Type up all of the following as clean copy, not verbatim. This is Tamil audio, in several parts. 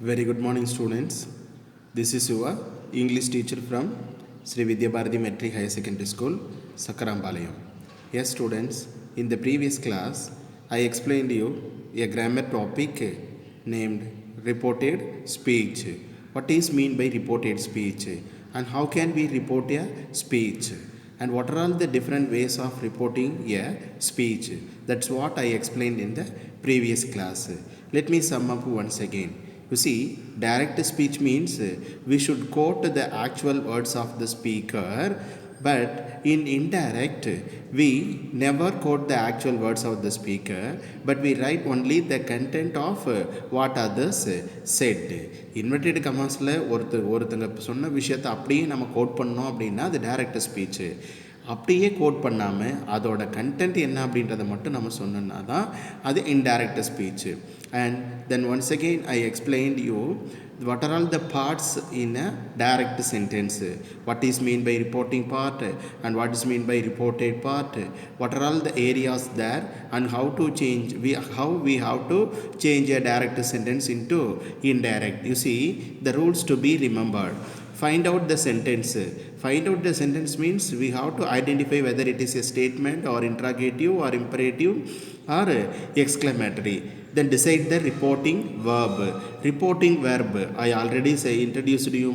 Very good morning, students. This is your English teacher from Sri Vidya Bharati Metric Higher Secondary School, Sakarambalayam. Yes, students, in the previous class, I explained you a grammar topic named reported speech. What is mean by reported speech? And how can we report a speech? And what are all the different ways of reporting a speech? That's what I explained in the previous class. Let me sum up once again. You see, direct speech means we should quote the actual words of the speaker, but in indirect, we never quote the actual words of the speaker, but we write only the content of what others said. Inverted கமாஸில் ஒருத்தங்க சொன்ன விஷயத்தை அப்படியே நம்ம கோட் பண்ணோம் அப்படின்னா அது டைரக்ட் ஸ்பீச்சு. அப்படியே கோட் பண்ணாமல் அதோட கண்டென்ட் என்ன அப்படின்றத மட்டும் நம்ம சொன்னோன்னா தான் அது indirect speech. And then once again I explained you what are all the parts in a direct sentence, what is mean by reporting part and what is mean by reported part, what are all the areas there, and how to change how we have to change a direct sentence into indirect. You see the rules to be remembered. Find out the sentence. Find out the sentence means we have to identify whether it is a statement or interrogative or imperative or exclamatory. Then decide the reporting verb. Reporting verb, I already introduced you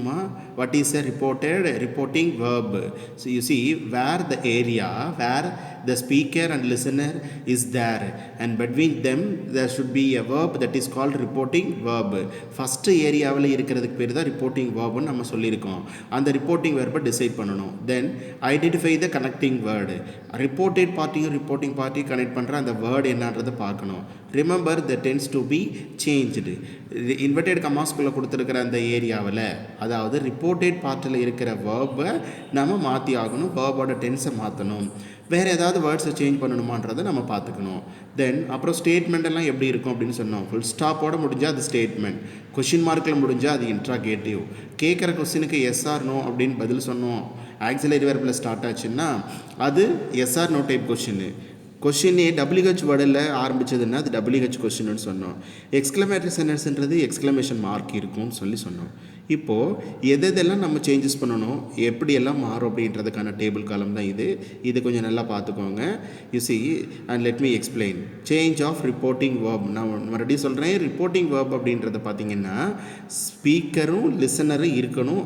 what is a reporting verb. So you see where the area where the speaker and listener is there, and between them there should be a verb that is called reporting verb. First ஏரியாவில் இருக்கிறதுக்கு பேர் தான் reporting verb நம்ம சொல்லியிருக்கோம். அந்த reporting verb டிசைட் பண்ணணும். Then identify the connecting word. Reported partyயும் reporting party connect பண்ணுற அந்த வேர்டு என்னன்றதை பார்க்கணும். Remember the tense to be changed. Inverted கமாஸ்குள்ளே கொடுத்துருக்கிற அந்த ஏரியாவில், அதாவது ரிப்போர்ட்டட் பார்ட்டில் இருக்கிற வேர்பை நம்ம மாற்றி ஆகணும். வேர்போட டென்ஸை மாற்றணும். வேறு ஏதாவது வேர்ட்ஸை சேஞ்ச் பண்ணணுமான்றதை நம்ம பார்த்துக்கணும். தென் அப்புறம் ஸ்டேட்மெண்ட் எல்லாம் எப்படி இருக்கும் அப்படின்னு சொன்னோம். ஃபுல் ஸ்டாப்போட முடிஞ்சால் அது ஸ்டேட்மெண்ட், கொஷின் மார்க்கில் முடிஞ்சால் அது இன்ட்ராகேட்டிவ். கேட்குற கொஸ்டினுக்கு எஸ் ஆர் நோ அப்படின்னு பதில் சொன்னோம், ஆக்சிலரி வெர்பில் ஸ்டார்ட் ஆச்சுன்னா அது எஸ் ஆர் நோ டைப் கொஷின்னு. கொஷினே WH வேர்டில் ஆரம்பித்ததுன்னா அது WH கொஷின்னு சொன்னோம். எக்ஸ்க்ளமேட்டரி சென்டென்ஸ்ன்றது எக்ஸ்க்ளமேஷன் மார்க் இருக்கும்னு சொன்னோம். இப்போது எதெல்லாம் நம்ம சேஞ்சஸ் பண்ணணும், எப்படியெல்லாம் மாறும் அப்படின்றதுக்கான டேபிள் காலம் தான் இது கொஞ்சம் நல்லா பார்த்துக்கோங்க. You see and let me explain. Change of reporting verb. நான் மறுபடியும் சொல்கிறேன், ரிப்போர்ட்டிங் வேர்ப் அப்படின்றத பார்த்தீங்கன்னா ஸ்பீக்கரும் லிசனரும் இருக்கணும்.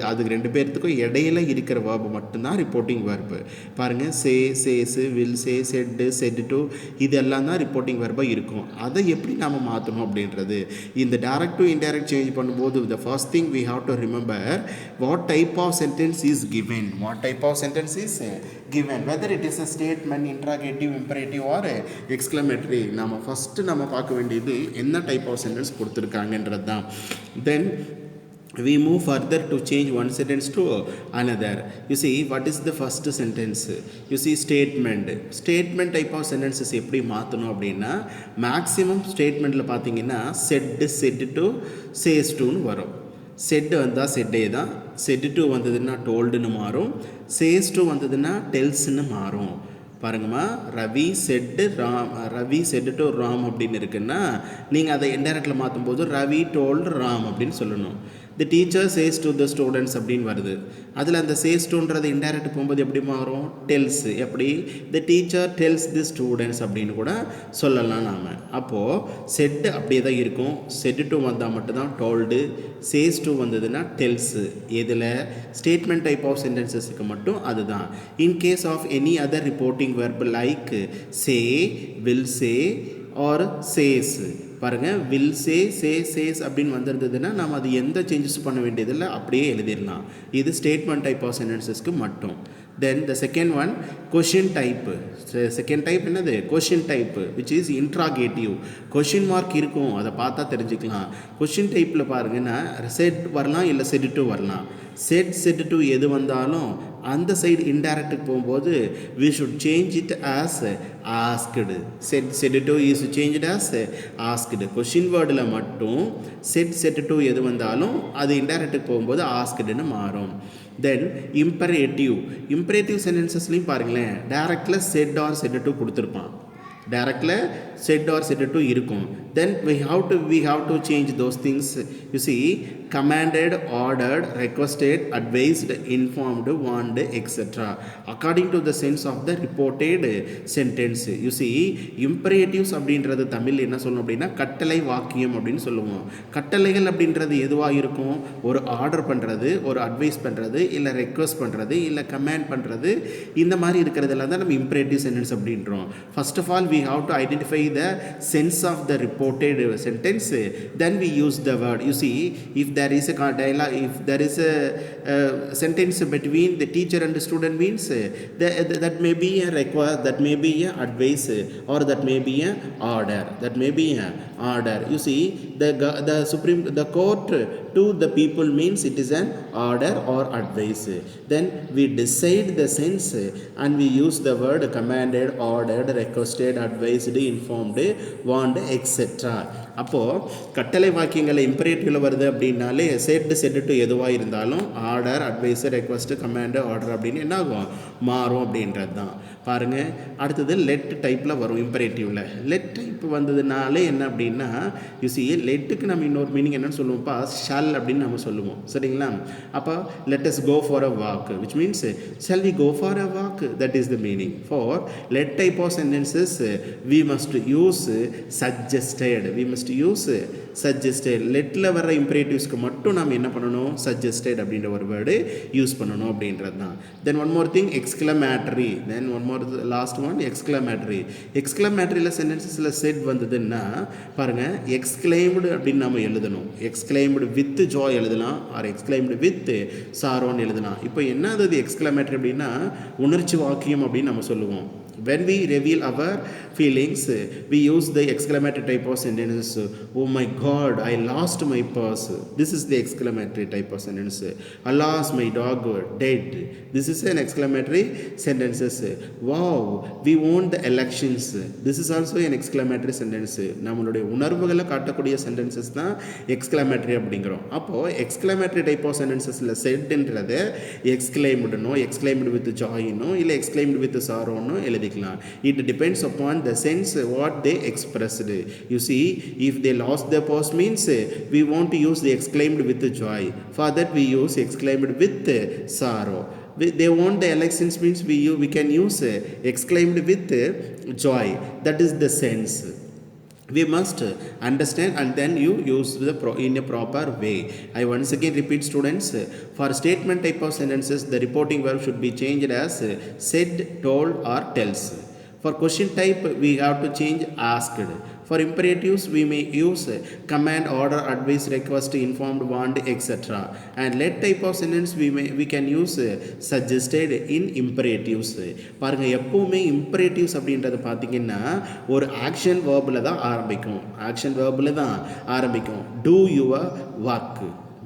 அதுக்கு ரெண்டு பேர்த்துக்கும் இடையில இருக்கிற வேர்பு மட்டும்தான் ரிப்போர்ட்டிங் வேர்பு. பாருங்கள், chase, will say, set to, இதெல்லாம் தான் ரிப்போர்ட்டிங் வேர்பாக இருக்கும். அதை எப்படி நாம் மாற்றணும் அப்படின்றது இந்த டைரக்ட் டு இன்டைரக்ட் சேஞ்ச் பண்ணும்போது the first thing we have to remember what type of sentence is given. What type of sentence is given, whether it is a statement, interrogative, imperative or exclamatory. நம்ம ஃபஸ்ட்டு நம்ம பார்க்க வேண்டியது என்ன டைப் ஆஃப் சென்டென்ஸ் கொடுத்துருக்காங்கன்றது தான். தென் we move further to change one sentence to another. You see what is the first sentence? You see statement type of sentences எப்படி மாற்றணும் அப்படின்னா மேக்ஸிமம் ஸ்டேட்மெண்ட்டில் பார்த்தீங்கன்னா said to says toன்னு வரும். செட் வந்தால் செட்டே தான், செட் டு வந்ததுன்னா டோல்டுன்னு மாறும், சேஸ் டு வந்ததுன்னா டெல்ஸ்ன்னு மாறும். பாருங்கம்மா, ரவி செட் டு ராம் அப்படின்னு இருக்குன்னா நீங்கள் அதை இன்டைரக்டில் மாற்றும் போது ரவி டோல்டு ராம் அப்படின்னு சொல்லணும். தி teacher says to the students அப்படின்னு வருது. அதில் அந்த சேஸ் டுன்றது இன்டைரக்ட் போகும்போது எப்படி மாறும், டெல்ஸ். எப்படி, தி டீச்சர் டெல்ஸ் தி ஸ்டூடெண்ட்ஸ் அப்படின்னு கூட சொல்லலாம் நாம். அப்போது செட் அப்படியே தான் இருக்கும். செட் டு வந்தால் மட்டும்தான் டோல்டு, சேஸ் டு வந்ததுன்னா டெல்ஸு. இதில் ஸ்டேட்மெண்ட் டைப் ஆஃப் சென்டென்சஸுக்கு மட்டும் அதுதான். In case of any other reporting verb like say, will say or says, பாருங்கள், வில் சே, சேஸ் அப்படின்னு வந்திருந்ததுன்னா நம்ம அது எந்த சேஞ்சஸ் பண்ண வேண்டியதில்லை, அப்படியே எழுதிடலாம். இது ஸ்டேட்மெண்ட் டைப் ஆஃப் சென்டென்சஸ்க்கு மட்டும். Then the second one question type. Second type என்னது, question type, which is interrogative. Question mark இருக்கும், அதை பார்த்தா தெரிஞ்சுக்கலாம். கொஷின் டைப்பில் பாருங்கன்னா செட் வரலாம், இல்லை செட் டு வரலாம். செட் டு எது வந்தாலும் அந்த சைடு இன்டைரக்டுக்கு போகும்போது we should change it as asked. Said to is changed as asked. Question வேர்டில் மட்டும் செட் டு எது வந்தாலும் அது இன்டைரக்டுக்கு போகும்போது ஆஸ்க்டுன்னு மாறும். தென் இம்பரேட்டிவ் சென்டென்சஸ்லையும் பாருங்களேன், டைரக்டில் செட் ஆர் செட் டு கொடுத்துருப்பான். டைரக்டில் said or said to இருக்கும். Then we have to change those things. You see, commanded, ordered, requested, advised, informed, warned, etc. according to the sense of the reported sentence. You see, imperatives அப்படின்றது தமிழ் என்ன சொல்லணும் அப்படின்னா கட்டளை வாக்கியம் அப்படின்னு சொல்லுவோம். கட்டளைகள் அப்படின்றது எதுவாக இருக்கும்? ஒரு ஆர்டர் பண்ணுறது, ஒரு அட்வைஸ் பண்ணுறது, இல்லை ரெக்வஸ்ட் பண்ணுறது, இல்லை கமாண்ட் பண்ணுறது, இந்த மாதிரி இருக்கிறதெல்லாம் தான் நம்ம imperative sentence அப்படின்றோம். First of all, we have to identify the sense of the reported sentence, then we use the word. You see, if there is a dialogue, if there is a sentence between the teacher and the student means that may be a request, that may be a advice, or that may be a order, that may be a order. You see, the court to the people means it is an order or advice. Then we decide the sense and we use the word commanded, ordered, requested, advised, informed, warned, etc. அப்போது கட்டளை வாக்கியங்களை இம்பரேட்டிவில் வருது அப்படின்னாலே செட் டு எதுவாக இருந்தாலும் order, advice, request, command, order அப்படின்னு என்ன ஆகும்? மாறும் அப்படின்றது தான். பாருங்கள், அடுத்தது லெட் டைப்பில் வரும் இம்பரேட்டிவில். லெட் டைப் வந்ததுனாலே என்ன அப்படின்னா, யூசி லெட்டுக்கு நம்ம இன்னொரு மீனிங் என்னென்னு சொல்லுவோம்ப்பா, ஷால் அப்படின்னு நம்ம சொல்லுவோம். சரிங்களா? அப்போ let us go for a walk, which means shall we go for a walk, that is the meaning. For let type of sentences we must use suggested, we must use suggested. லெட்டில் வர இம்பரேட்டிவ்ஸ்க்கு மட்டும் நம்ம என்ன பண்ணணும்? சஜஸ்டட் அப்படின்ற ஒரு வேர்டு யூஸ் பண்ணணும் அப்படின்றது தான். Then one more thing, exclamatory. Then one more last one, exclamatory. எக்ஸ்க்ளமேட்டரியில் சென்டென்சஸில் செட் வந்ததுன்னா பாருங்கள், எக்ஸ்க்ளைம்டு அப்படின்னு நம்ம எழுதணும். எக்ஸ்க்ளைம்டு வித் ஜாய் எழுதலாம், ஆர் எக்ஸ்க்ளைம்டு வித் சாரோன்னு எழுதலாம். இப்போ என்ன அது எக்ஸ்க்ளமேட்டரி அப்படின்னா உணர்ச்சி வாக்கியம் அப்படின்னு நம்ம சொல்லுவோம். When we reveal our feelings, we use the exclamatory type of sentences. Oh my God, I lost my purse. This is the exclamatory type of sentence. Alas, my dog dead. This is an exclamatory sentences. Wow, we won the elections. This is also an exclamatory sentence. நம்மளுடைய உணர்வுகளை காட்டக்கூடிய சென்டென்சஸ் தான் எக்ஸ்க்ளமேட்டரி அப்படிங்கிறோம். அப்போது எக்ஸ்க்ளமேட்டரி டைப் ஆஃப் சென்டென்சஸில் செட்ன்றது எக்ஸ்க்ளைம்டுனோ, எக்ஸ்க்ளைம்டு வித் ஜாயினோ, இல்லை எக்ஸ்க்ளைம்டு வித் சாரோனோ எழுதி. It depends upon the sense what they expressed. You see, if they lost their purse means we want to use the exclaimed with joy. For that we use exclaimed with sorrow. They want the elections means we can use exclaimed with joy. That is the sense. We must understand and then you use in a proper way. I once again repeat, students, for statement type of sentences the reporting verb should be changed as said, told or tells. For question type we have to change asked. For imperatives we may use command, order, advice, request, informed, warned, etc. And let type of sentence we can use suggested in imperatives. பாருங்க, எப்பவுமே imperatives அப்படின்றது பார்த்தீங்கன்னா ஒரு ஆக்ஷன் வேர்பில் தான் ஆரம்பிக்கும். ஆக்ஷன் வேர்பில் தான் ஆரம்பிக்கும். Do your work,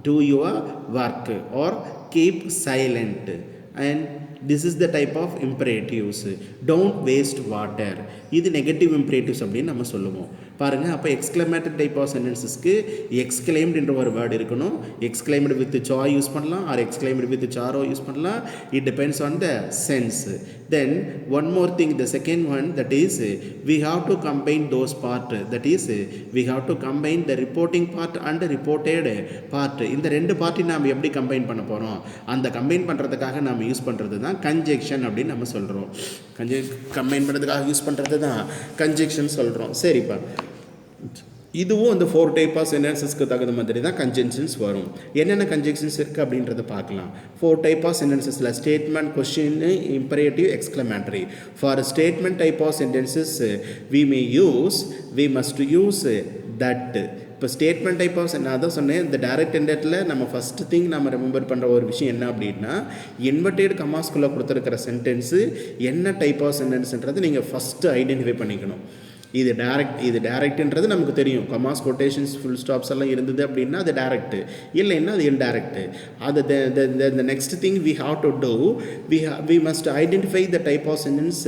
do your work, or keep silent. And this is the type of imperatives. Don't waste water. இது நெகட்டிவ் இம்பரேட்டிவ்ஸ் அப்படின்னு நம்ம சொல்லுவோம். பாருங்கள், அப்போ எக்ஸ்க்ளமேட்டரி டைப் ஆஃப் சென்டென்சஸ்க்கு எக்ஸ்க்ளைம்டு என்ற ஒரு வேர்டு இருக்கணும். எக்ஸ்க்ளைம்டு வித் ஜாய் யூஸ் பண்ணலாம், or exclaimed with sorrow use பண்ணலாம். It depends on the sense. Then one more thing, the second one, that is we have to combine those part. That is, we have to combine the reporting part and reported part. இந்த ரெண்டு பார்ட்டி நாம் எப்படி கம்பைன் பண்ண போகிறோம்? அந்த கம்பைன் பண்ணுறதுக்காக நாம் யூஸ் பண்ணுறது தான் கன்ஜெக்ஷன் அப்படின்னு நம்ம சொல்கிறோம். கம்பைன் பண்ணுறதுக்காக யூஸ் பண்ணுறது தான் கன்ஜெக்ஷன் சொல்கிறோம். சரிப்பா, இதுவும் அந்த 4 டைப் ஆஃப் சென்டென்சஸ்க்கு தகுந்த மாதிரி தான் கன்ஜெக்ஷன்ஸ் வரும். என்னென்ன கன்ஜெக்ஷன்ஸ் இருக்குது அப்படின்றத பார்க்கலாம். 4 டைப் ஆஃப் சென்டென்சஸில் statement, question, imperative, exclamatory. For statement type of sentences we must use that. இப்போ ஸ்டேட்மெண்ட் டைப் ஆஃப் நான் தான் சொன்னேன், இந்த டைரக்ட் இன்டெக்டில் நம்ம ஃபஸ்ட்டு திங் நம்ம ரிமெம்பர் பண்ணுற ஒரு விஷயம் என்ன அப்படின்னா, இன்வெர்டட் கமாஸ்குள்ளே கொடுத்துருக்கிற சென்டென்ஸு என்ன டைப் ஆஃப் சென்டென்ஸ்ன்றது நீங்கள் ஃபஸ்ட்டு ஐடென்டிஃபை பண்ணிக்கணும். இது டைரக்ட்ன்றது நமக்கு தெரியும். கமாஸ், கொட்டேஷன்ஸ், ஃபுல் ஸ்டாப்ஸ் எல்லாம் இருந்தது அப்படின்னா அது டைரக்ட், இல்லைன்னா அது இன்டைரக்ட். அது the next thing we have to do, we must identify the type of sentence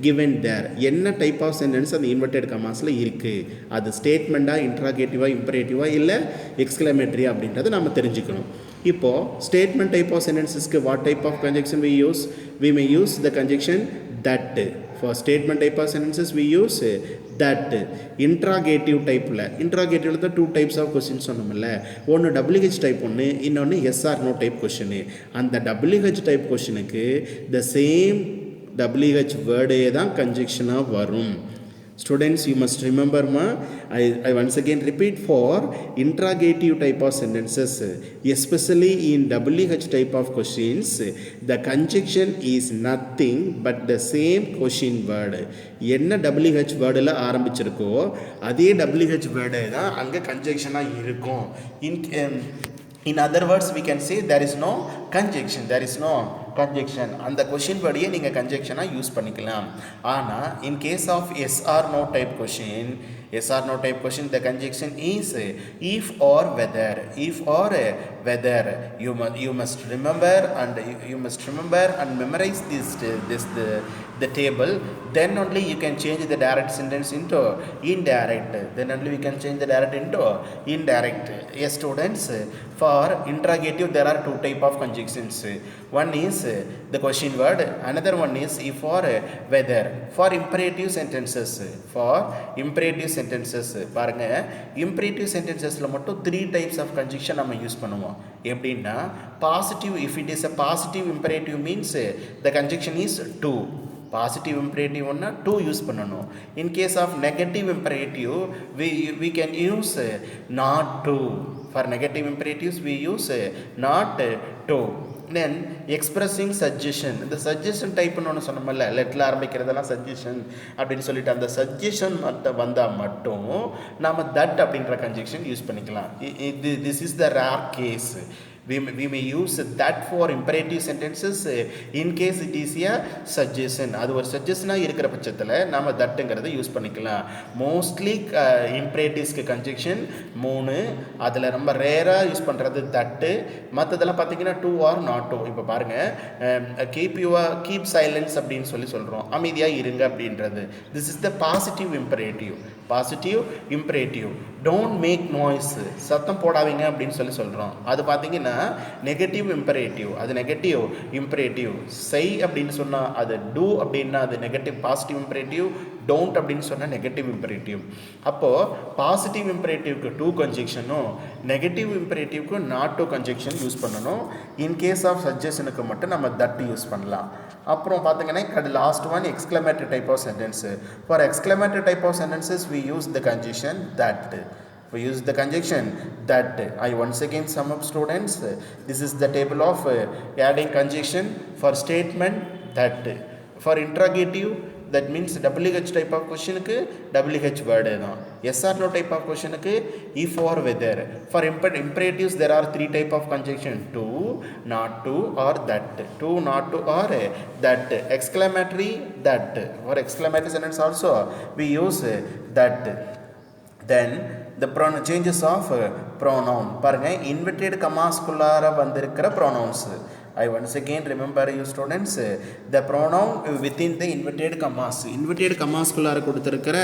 given there. என்ன டைப் ஆஃப் சென்டென்ஸ் அந்த இன்வெர்டட் கமாஸில் இருக்குது, அது ஸ்டேட்மெண்ட்டாக, இன்ட்ராகேட்டிவாக, இம்பரேட்டிவாக, இல்லை எக்ஸ்க்ளமேட்டரி அப்படின்றத நம்ம தெரிஞ்சுக்கணும். இப்போது ஸ்டேட்மெண்ட் டைப் ஆஃப் சென்டென்சஸ்க்கு what type of conjunction we may use the conjunction that. For statement type of sentences we use that. Interrogative type interrogative the two types of questions சொன்னோம்ல, ஒன்று WH type ஒன்று, இன்னொன்று yes or no type question. அந்த WH type questionக்கு the same WH word தான் conjunctionாக வரும். Students, you must remember I once again repeat, for interrogative type of sentences, especially in WH type of questions, the conjunction is nothing but the same question word. என்ன WH வேர்டில் ஆரம்பிச்சிருக்கோ அதே WH வேர்டு தான் அங்கே கன்ஜெக்ஷனாக இருக்கும். In other words, we can say there is no conjunction. அந்த கொஷின் படியே நீங்கள் கன்ஜெக்ஷனாக யூஸ் பண்ணிக்கலாம். ஆனால் in case of yes or no type question, the conjunction is if or whether. You must remember and memorize the table. Then only you can change the direct sentence into indirect. Yes, students, for interrogative there are two type of conjunctions. One is the question word, another one is if or whether. For imperative sentences பாருங்க, imperative sentensesல மட்டும் 3 types of conjunction நம்ம யூஸ் பண்ணுவோம். எப்படின்னா positive, if it is a positive imperative means the conjunction is to. Positive imperative ஒன்று டூ யூஸ் பண்ணணும். In case of negative imperative we can use not to. For negative imperatives we use not to. Then expressing suggestion, இந்த சஜஷன் டைப்னு ஒன்று சொன்னோம்ல, லெட்டில் ஆரம்பிக்கிறதெல்லாம் சஜஷன் அப்படின்னு சொல்லிட்டு அந்த சஜஷன் வந்தால் மட்டும் நாம் தட் அப்படின்ற கன்ஜெக்ஷன் யூஸ் பண்ணிக்கலாம். This is the rare case. We may use that for imperative sentences in case it is a suggestion. அது ஒரு சஜஷனாக இருக்கிற பட்சத்தில் நாம் தட்டுங்கிறத யூஸ் பண்ணிக்கலாம். மோஸ்ட்லி இம்பரேட்டிவ்ஸ்க்கு கன்ஜெக்ஷன் 3, அதில் ரொம்ப ரேராக யூஸ் பண்ணுறது தட்டு. மற்றதெல்லாம் பார்த்தீங்கன்னா டூ ஆர் நாட் டூ. இப்போ பாருங்கள், கீப் சைலன்ஸ் அப்படின்னு சொல்கிறோம், அமைதியாக இருங்க அப்படின்றது. This is the positive imperative. Don't make noise, சத்தம் போடாதீங்க அப்படின்னு சொல்கிறோம். அது பார்த்தீங்கன்னா நெகட்டிவ் இம்பரேட்டிவ். அது நெகட்டிவ் இம்பரேட்டிவ். செய் அப்படின்னு சொன்னால் அது டூ அப்படின்னா அது நெகட்டிவ் பாசிட்டிவ் இம்பரேட்டிவ். டோன்ட் அப்படின்னு சொன்னால் நெகட்டிவ் இம்பரேட்டிவ். அப்போது பாசிட்டிவ் இம்பரேட்டிவ்க்கு டூ கன்ஜெக்ஷனும் நெகட்டிவ் இம்பரேட்டிவ்க்கு நாட் டூ கன்ஜெக்ஷன் யூஸ் பண்ணணும். இன் கேஸ் ஆஃப் சஜஷனுக்கு மட்டும் நம்ம தட் யூஸ் பண்ணலாம். அப்புறம் பார்த்தீங்கன்னா last one exclamatory type of sentence. For exclamatory type of sentences we use the conjunction that. I once again sum up, students. This is the table of adding conjunction. For statement, that. For interrogative, that means WH type of question க்கு WH word தான். yes or no type of question க்கு if or whether. For imperatives there are 3 type of conjunction: to, not to, or that. To, not to, or that. Exclamatory, that. For exclamatory sentence also we use that. Then the changes of pronoun. பாருங்க, inverted commasக்குள்ளார வந்திருக்கிற pronouns. I once again remember you students, the pronoun within the inverted commasக்குள்ளார கொடுத்திருக்கிற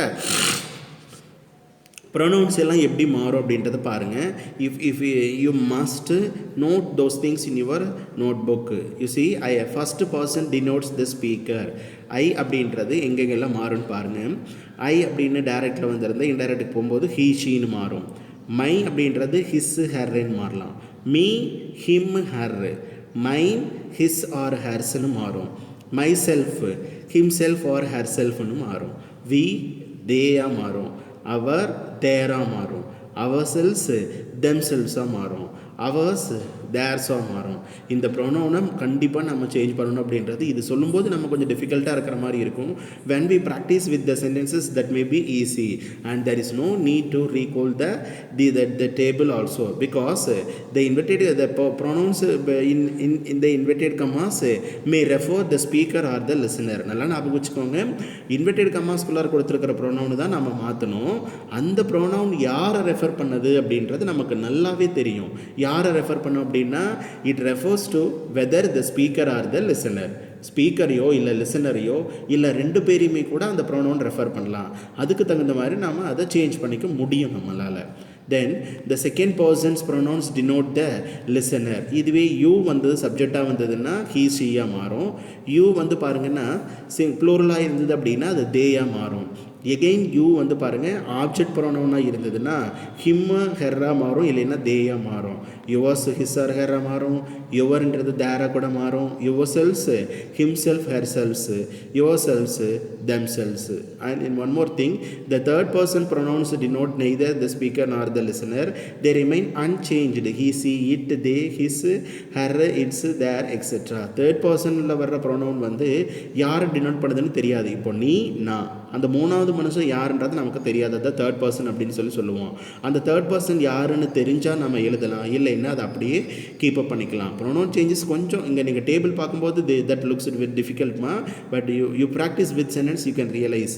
ப்ரொனவுன்ஸ் எல்லாம் எப்படி மாறும் அப்படின்றத பாருங்கள். if you must note those things in your notebook. You see, first person denotes the speaker. I அப்படின்றது எங்கெங்கெல்லாம் மாறும்னு பாருங்கள். I அப்படின்னு டைரக்டில் வந்திருந்த இன்டைரக்டுக்கு போகும்போது he sheன்னு மாறும். மை அப்படின்றது his herன்னு மாறலாம். me him her. mine his or hersன்னு மாறும். myself himself or herselfன்னு மாறும். we theyயாக மாறும். our theirஆ மாறும். ourselves themselvesஆ மாறும். ours theirsஆ மாறும். இந்த ப்ரொனவுனை கண்டிப்பாக நம்ம சேஞ்ச் பண்ணணும் அப்படின்றது இது சொல்லும்போது நம்ம கொஞ்சம் டிஃபிகல்ட்டாக இருக்கிற மாதிரி இருக்கும். when we practice with the sentences that may be easy and there is no need to recall the table also, because the pronouns in the inverted commas may refer the speaker or the listener. நல்லா ஞாபகம் வச்சுக்கோங்க, இன்வெர்டட் கம்மாஸ்குள்ளார கொடுத்துருக்கிற ப்ரொனவுன் தான் நம்ம மாற்றணும். அந்த ப்ரொனவுன் யாரை ரெஃபர் பண்ணது அப்படின்றது நமக்கு நல்லாவே தெரியும். யாரை ரெஃபர் பண்ணும் அப்படின்னா it refers to whether the speaker or the listener. ஸ்பீக்கரையோ இல்லை லிசனரையோ இல்லை ரெண்டு பேரையுமே கூட அந்த ப்ரொனவுன் ரெஃபர் பண்ணலாம். அதுக்கு தகுந்த மாதிரி நாம் அதை சேஞ்ச் பண்ணிக்க முடியும் நம்மளால். then the second person's pronouns denote the listener. இதுவே you வந்து சப்ஜெக்டாக வந்ததுன்னா he sheயாக மாறும். you வந்து பாருங்கன்னா ப்ளூரலாக இருந்தது அப்படின்னா அது தேயாக மாறும். எகெயின் யூ வந்து பாருங்கள் ஆப்ஜெக்ட் ப்ரொனவுனாக இருந்ததுன்னா ஹிம்மு ஹெர்ரா மாறும், இல்லைன்னா தேயாக மாறும். யுவர்ஸ் ஹிஸ் ஆர் ஹெர்ரா மாறும். யுவர்ன்றது தேராக கூட மாறும். Yourselves himself herself, yourselves themselves. And in one more thing, the third person pronouns denote neither the speaker nor the listener. They remain unchanged. He she it they his her its their etcetera. Third பர்சனில் வர்ற ப்ரொனவுன் வந்து யாரை டினோட் பண்ணுதுன்னு தெரியாது. இப்போ நீ நான் அந்த மூணாவது மனுஷன் யாருன்றது நமக்கு தெரியாதது தேர்ட் பர்சன் அப்படின்னு சொல்லுவோம். அந்த தேர்ட் பர்சன் யாருன்னு தெரிஞ்சால் நம்ம எழுதலாம், இல்லைன்னா அதை அப்படியே கீப் அப் பண்ணிக்கலாம். ப்ரொனவுன் சேஞ்சஸ் கொஞ்சம் இங்கே நீங்கள் டேபிள் பார்க்கும்போது தட் லுக்ஸ் இட் வித் டிஃபிகல்ட்மா, but you practise with sentence you can realise.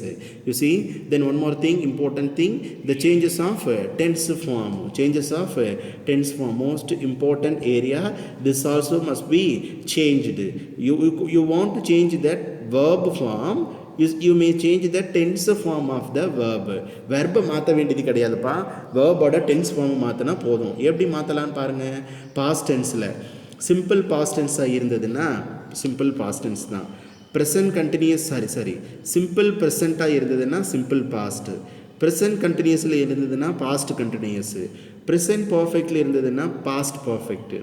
You see, then one more thing, important thing, the changes of tense form. Changes of tense form most important area. This also must be changed. You want to change that verb form, you may change the tense form of the verb. verb மாற்ற வேண்டியது கிடையாதுப்பா. verb-ஓட tense form மாற்றினா போதும். எப்படி மாற்றலான்னு பாருங்கள். past tenseல சிம்பிள் past tense-ஆக இருந்ததுன்னா சிம்பிள் past tense தான். ப்ரெசன்ட் கண்டினியூஸ் சிம்பிள் ப்ரெசண்ட்டாக இருந்ததுன்னா சிம்பிள் பாஸ்ட். ப்ரெசன்ட் கண்டினியூஸில் இருந்ததுன்னா பாஸ்ட் கண்டினியூஸு. ப்ரெசன்ட் பர்ஃபெக்டில் இருந்ததுன்னா பாஸ்ட் பர்ஃபெக்ட்டு.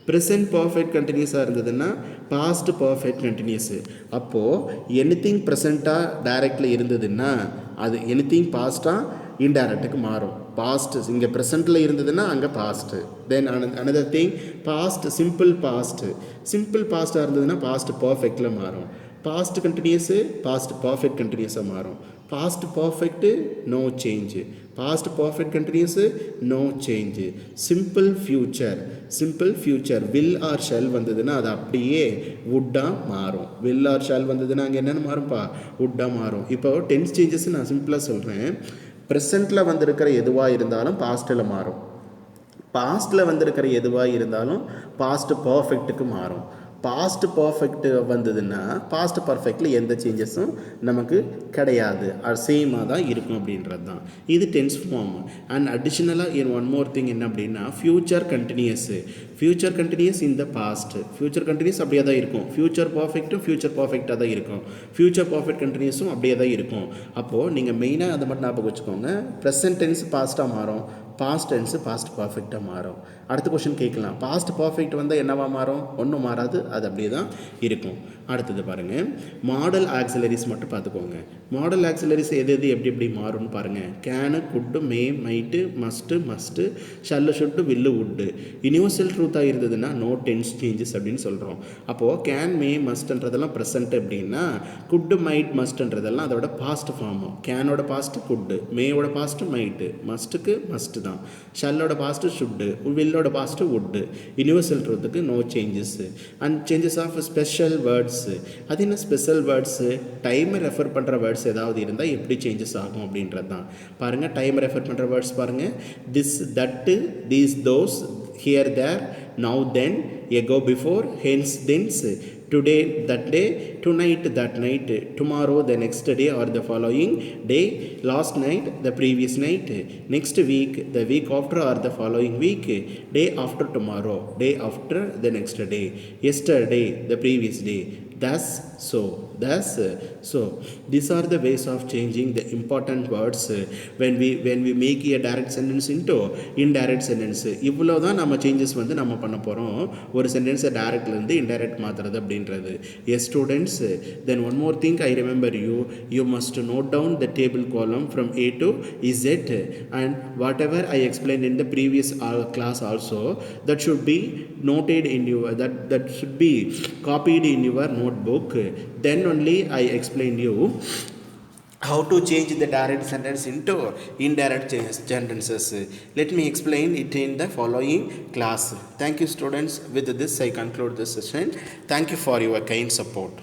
ப்ரெசன்ட் பர்ஃபெக்ட் கண்டினியூஸாக இருந்ததுன்னா பாஸ்ட் பர்ஃபெக்ட் கண்டினியூஸு. அப்போது எனிதிங் ப்ரெசண்ட்டாக டைரக்டில் இருந்ததுன்னா அது எனிதிங் பாஸ்ட்டாக இன்டைரக்டுக்கு மாறும். பாஸ்ட் இங்கே ப்ரெசண்ட்டில் இருந்ததுன்னா அங்கே past. Then another thing, past simple பாஸ்ட்டாக இருந்ததுன்னா பாஸ்ட் பர்ஃபெக்டில் மாறும். பாஸ்ட் கண்டினியூஸு பாஸ்ட் பர்ஃபெக்ட் கண்டினியூஸாக மாறும். Past perfect no change. Past perfect continuous no change. Simple future will or shall வந்ததுன்னா அது அப்படியே வுட்டாக மாறும். வில் ஆர் ஷெல் வந்ததுன்னா அங்கே என்னென்னு மாறும்ப்பா, வுட்டாக மாறும். இப்போ டென்ஸ் சேஞ்சஸ் நான் சிம்பிளாக சொல்கிறேன். ப்ரெசண்ட்டில் வந்திருக்கிற எதுவாக இருந்தாலும் பாஸ்ட்டில் மாறும். பாஸ்ட்டில் வந்திருக்கிற எதுவாக இருந்தாலும் பாஸ்ட் பர்ஃபெக்ட்டுக்கு மாறும். பாஸ்ட் பர்ஃபெக்ட் வந்ததுன்னா பாஸ்ட் பர்ஃபெக்டில் எந்த சேஞ்சஸும் நமக்கு கிடையாது, அது சேமாக தான் இருக்கும் அப்படின்றது தான் இது டென்ஸ் ஃபார்ம். அண்ட் அடிஷ்னலாக ஒன் மோர் திங் என்ன அப்படின்னா future continuous in the past. Future continuous அப்படியே தான் இருக்கும். ஃப்யூச்சர் பர்ஃபெக்டாக தான் இருக்கும். ஃப்யூச்சர் பர்ஃபெக்ட் கண்டினியூஸும் அப்படியே தான் இருக்கும். அப்போது நீங்கள் மெயினாக அதை மட்டும் ஞாபகம் வச்சுக்கோங்க. ப்ரெசன்ட் டென்ஸ் பாஸ்ட்டாக மாறும், பாஸ்ட் டென்ஸு பாஸ்ட் பர்ஃபெக்டாக மாறும். அடுத்த கொஸ்டின் கேட்கலாம், பாஸ்ட் பர்ஃபெக்ட் வந்தால் என்னவா மாறும்? ஒன்றும் மாறாது, அது அப்படியே தான் இருக்கும். அடுத்தது பாருங்கள், மாடல் ஆக்சிலரிஸ் மட்டும் பார்த்துக்கோங்க. மாடல் ஆக்சிலரிஸ் எது எப்படி மாறும்னு பாருங்கள். Can, could, may, might, must, shall, should, will, would. Universal ட்ரூத்தாக இருந்ததுன்னா நோ டென்ஸ் சேஞ்சஸ் அப்படின்னு சொல்கிறோம். அப்போது கேன், மே, மஸ்ட்ன்றதெல்லாம் ப்ரெசன்ட் அப்படின்னா குட்டு, மைட், மஸ்ட்ன்றதெல்லாம் அதோட பாஸ்ட் ஃபார்மு. கேனோட பாஸ்ட்டு குட்டு, மேயோட பாஸ்ட்டு மைட்டு, மஸ்ட்டுக்கு மஸ்ட்டு தான், ஷல்லோட பாஸ்ட்டு ஷுட்டு, வில்லோட பாஸ்ட்டு வுட்டு. யூனிவர்சல் ட்ரூத்துக்கு no changes. And changes of special words. அது என்ன ஸ்பெஷல் வேர்ட்ஸு? டைமை ரெஃபர் பண்ணுற வேர்ட்ஸ் ஏதாவது இருந்தால் எப்படி சேஞ்சஸ் ஆகும் அப்படின்றது தான். பாருங்கள், டைமை ரெஃபர் பண்ணுற வேர்ட்ஸ் பாருங்கள். This, that, these, those, here, there, now, then, ago, before, hence, thence, today, that day, tonight, that night, tomorrow, the next day or the following day, last night, the previous night, next week, the week after or the following week, day after tomorrow, day after the next day, yesterday, the previous day, thus, so. These are the ways of changing the important words when we make a direct sentence into indirect sentence. இவ்வளோ தான் நம்ம சேஞ்சஸ் வந்து நம்ம பண்ண போகிறோம், ஒரு சென்டென்ஸை டைரக்ட்லேருந்து இன்டைரக்ட் மாற்றுறது அப்படின்றது. S students, then one more thing I remember you must note down the table column from A to Z, and whatever I explained in the previous class also, that should be noted in your that should be copied in your notebook. Then only I explain you how to change the direct sentence into indirect sentences. Let me explain it in the following class. Thank you students. With this I conclude this session. Thank you for your kind support.